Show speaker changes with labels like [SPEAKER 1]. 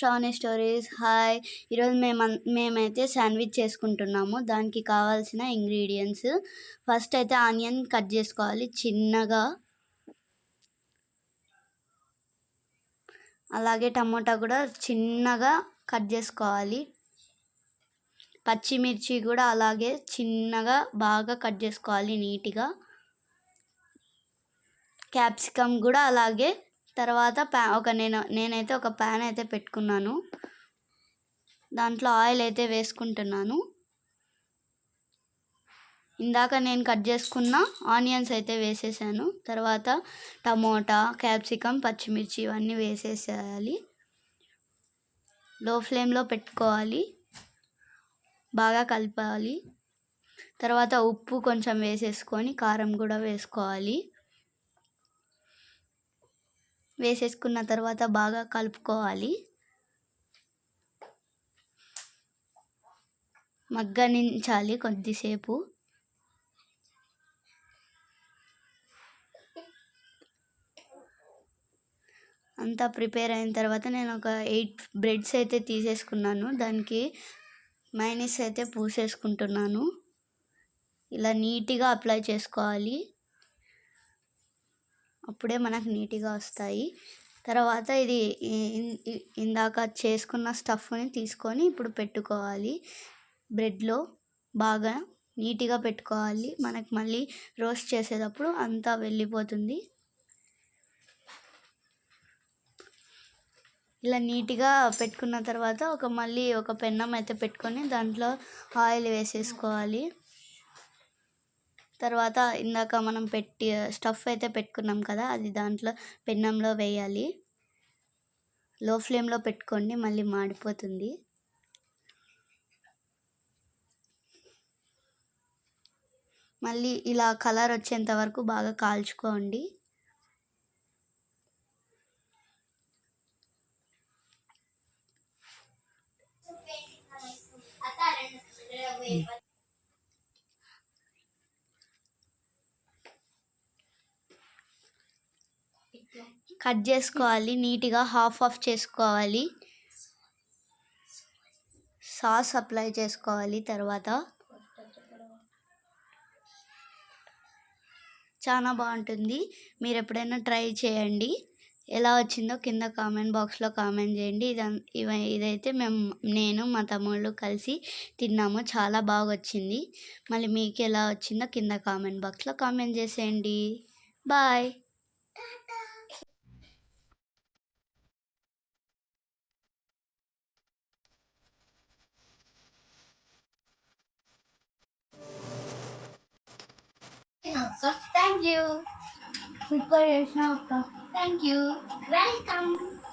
[SPEAKER 1] Shravani stories. Hi! ఈరోజు మేమైతే sandwich చేసుకుంటున్నాము. దానికి కావాల్సిన ఇంగ్రీడియంట్స్ ఫస్ట్ అయితే ఆనియన్ కట్ చేసుకోవాలి చిన్నగా. అలాగే టమోటా కూడా చిన్నగా కట్ చేసుకోవాలి. పచ్చిమిర్చి కూడా అలాగే చిన్నగా బాగా కట్ చేసుకోవాలి నీట్గా. క్యాప్సికమ్ కూడా అలాగే. తర్వాత నేనైతే ఒక ప్యాన్ అయితే పెట్టుకున్నాను. దాంట్లో ఆయిల్ అయితే వేసుకుంటున్నాను. ఇందాక నేను కట్ చేసుకున్న ఆనియన్స్ అయితే వేసేసాను. తర్వాత టమోటా, క్యాప్సికమ్, పచ్చిమిర్చి ఇవన్నీ వేసేసేయాలి. లో ఫ్లేమ్లో పెట్టుకోవాలి, బాగా కలపాలి. తర్వాత ఉప్పు కొంచెం వేసేసుకొని కారం కూడా వేసుకోవాలి. వేసేసుకున్న తర్వాత బాగా కలుపుకోవాలి. మగ్గనించాలి కొద్దిసేపు. అంతా ప్రిపేర్ అయిన తర్వాత నేను ఒక 8 బ్రెడ్స్ అయితే తీసేసుకున్నాను. దానికి మైనస్ అయితే పూసేసుకుంటున్నాను. ఇలా నీట్గా అప్లై చేసుకోవాలి, అప్పుడే మనకు నీట్గా వస్తాయి. తర్వాత ఇది ఇందాక చేసుకున్న స్టఫ్ని తీసుకొని ఇప్పుడు పెట్టుకోవాలి. బ్రెడ్లో బాగా నీట్గా పెట్టుకోవాలి. మనకు మళ్ళీ రోస్ట్ చేసేటప్పుడు అంతా వెళ్ళిపోతుంది. ఇలా నీట్గా పెట్టుకున్న తర్వాత మళ్ళీ ఒక పెన్నం అయితే పెట్టుకొని దాంట్లో ఆయిల్ వేసేసుకోవాలి. తర్వాత ఇందాక మనం స్టఫ్ అయితే పెట్టుకున్నాం కదా, అది దాంట్లో పెన్నంలో వేయాలి. లో ఫ్లేమ్లో పెట్టుకోండి, మళ్ళీ మాడిపోతుంది. మళ్ళీ ఇలా కలర్ వచ్చేంత వరకు బాగా కాల్చుకోండి. కట్ చేసుకోవాలి నీట్గా, హాఫ్ చేసుకోవాలి. సాస్ అప్లై చేసుకోవాలి. తర్వాత చాలా బాగుంటుంది. మీరు ఎప్పుడైనా ట్రై చేయండి. ఎలా వచ్చిందో కింద కామెంట్ బాక్స్లో కామెంట్ చేయండి. ఇదైతే నేను మా తమ్ముళ్ళు కలిసి తిన్నాము. చాలా బాగా వచ్చింది. మళ్ళీ మీకు ఎలా వచ్చిందో కింద కామెంట్ బాక్స్లో కామెంట్ చేసేయండి. Bye.
[SPEAKER 2] Thank you. Super. Thank you. Welcome.